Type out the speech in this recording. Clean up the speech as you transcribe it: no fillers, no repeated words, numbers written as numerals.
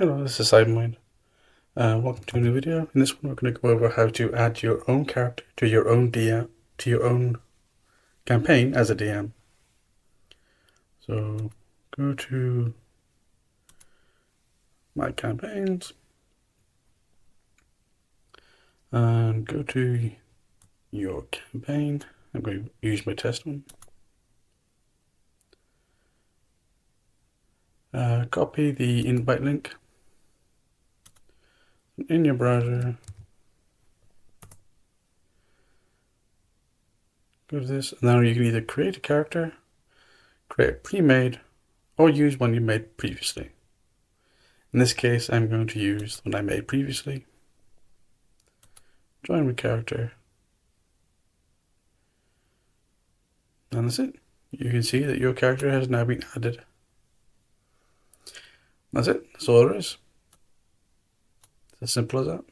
Hello, this is Sidewind. Welcome to a new video. In this one, we're going to go over how to add your own character to your own DM, to your own campaign as a DM. So, go to my campaigns and go to your campaign. I'm going to use my test one. Copy the invite link in your browser. Go to this, and now you can either create a character, create a pre-made, or use one you made previously. In this case, I'm going to use the one I made previously. Join my character. And that's it. You can see that your character has now been added. That's it. That's all there is. It's as simple as that.